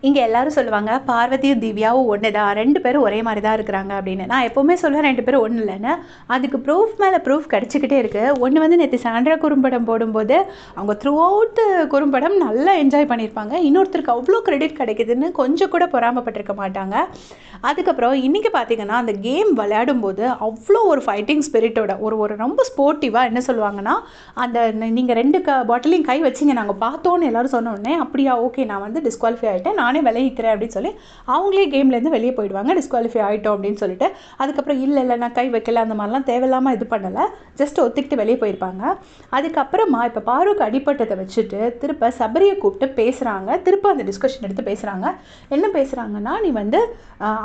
இங்கே எல்லாரும் சொல்லுவாங்க பார்வதியும் திவ்யாவும் ஒன்று தான், 2 பேரும் ஒரே மாதிரி தான் இருக்கிறாங்க அப்படின்னு. நான் எப்போவுமே சொல்லுவேன் 2 பேரும் ஒன்றும் இல்லைன்னு. அதுக்கு ப்ரூஃப் மேலே ப்ரூஃப் கிடச்சிக்கிட்டே இருக்குது. ஒன்று வந்து நேற்று சாண்ட்ரா குறும்படம் போடும்போது அவங்க த்ரூ அவுட் குறும்படம் நல்லா என்ஜாய் பண்ணியிருப்பாங்க. இன்னொருத்தருக்கு அவ்வளோ கிரெடிட் கிடைக்குதுன்னு கொஞ்சம் கூட பொறாமப்பட்டிருக்க மாட்டாங்க. அதுக்கப்புறம் இன்றைக்கி பார்த்தீங்கன்னா அந்த கேம் விளையாடும்போது அவ்வளோ ஒரு ஃபைட்டிங் ஸ்பிரிட்டோட ஒரு ரொம்ப ஸ்போர்ட்டிவாக என்ன சொல்லுவாங்கன்னா, அந்த நீங்கள் 2 பாட்டிலையும் கை வச்சிங்க நாங்கள் பார்த்தோன்னு எல்லோரும் சொன்னோடனே, அப்படியா ஓகே நான் வந்து டிஸ்குவாலிஃபை ஆகிட்டேன், நானே விளையிக்கிறேன் அப்படின்னு சொல்லி அவங்களே கேம்லேருந்து வெளியே போயிடுவாங்க. டிஸ்குவாலிஃபை ஆகிட்டோம் அப்படின்னு சொல்லிட்டு. அதுக்கப்புறம் இல்லை நான் கை வைக்கல, அந்த மாதிரிலாம் தேவையில்லாமல் இது பண்ணலை, ஜஸ்ட் ஒத்துக்கிட்டு வெளியே போயிருப்பாங்க. அதுக்கப்புறமா இப்போ பாருக்கு அடிப்பட்டதை வச்சுட்டு திருப்ப சபரியை கூப்பிட்டு பேசுகிறாங்க. திருப்ப அந்த டிஸ்கஷன் எடுத்து பேசுகிறாங்க. என்ன பேசுகிறாங்கன்னா, நீ வந்து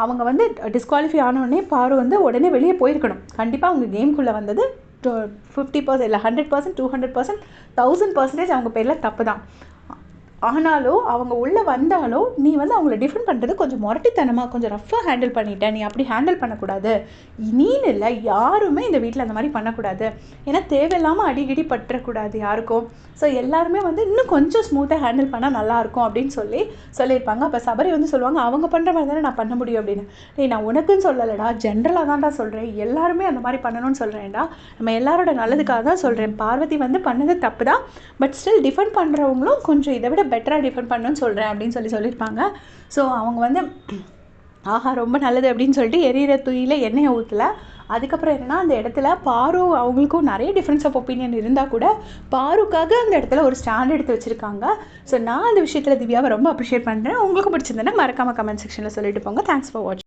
அவங்க வந்து டிஸ்குவாலிஃபை ஆனோடனே பாரு வந்து உடனே வெளியே போயிருக்கணும். கண்டிப்பாக அவங்க கேம்குள்ளே வந்தது 50% இல்லை 100%, 200%, 1000% அவங்க பேரில் தப்பு தான். ஆனாலும் அவங்க உள்ளே வந்தாலும் நீ வந்து அவங்கள டிஃபெண்ட் பண்ணுறது கொஞ்சம் முரட்டித்தனமாக, கொஞ்சம் ரஃப்பாக ஹேண்டில் பண்ணிட்டேன், நீ அப்படி ஹேண்டில் பண்ணக்கூடாது. நீன்னு இல்லை, யாருமே இந்த வீட்டில் அந்த மாதிரி பண்ணக்கூடாது. ஏன்னா தேவையில்லாமல் அடிக்கடி பற்றக்கூடாது யாருக்கும். ஸோ எல்லாருமே வந்து இன்னும் கொஞ்சம் ஸ்மூத்தாக ஹேண்டில் பண்ணால் நல்லாயிருக்கும் அப்படின்னு சொல்லியிருப்பாங்க. அப்போ சபரி வந்து சொல்லுவாங்க, அவங்க பண்ணுற மாதிரி தானே நான் பண்ண முடியும் அப்படின்னு. நான் உனக்குன்னு சொல்லலைடா, ஜென்ரலாக தான்டா சொல்கிறேன், எல்லாருமே அந்த மாதிரி பண்ணணும்னு சொல்கிறேன்டா, நம்ம எல்லாரோட நல்லதுக்காக தான் சொல்கிறேன். பார்வதி வந்து பண்ணது தப்பு தான், பட் ஸ்டில் டிஃபெண்ட் பண்ணுறவங்களும் கொஞ்சம் இதை விட பெட்டராக டிஃபெண்ட் பண்ணணும்னு சொல்கிறேன் அப்படின்னு சொல்லியிருப்பாங்க. ஸோ அவங்க வந்து ஆஹா ரொம்ப நல்லது அப்படின்னு சொல்லிட்டு எரியிற தூயில எண்ணெயை ஊற்றலை. அதுக்கப்புறம் என்னென்னா, அந்த இடத்துல பாரு அவங்களுக்கும் நிறைய டிஃப்ரென்ஸ் ஆஃப் ஒப்பீனியன் இருந்தால் கூட பாருக்காக அந்த இடத்துல ஒரு ஸ்டாண்ட் எடுத்து வச்சுருக்காங்க. ஸோ நான் அந்த விஷயத்தில் திவ்யாவை ரொம்ப அப்ரிஷியேட் பண்ணுறேன். உங்களுக்கு பிடிச்சிருந்தேன்னா மறக்காமல் கமெண்ட் செக்ஷனில் சொல்லிட்டு போங்க. தேங்க்ஸ் ஃபார் வாட்சிங்.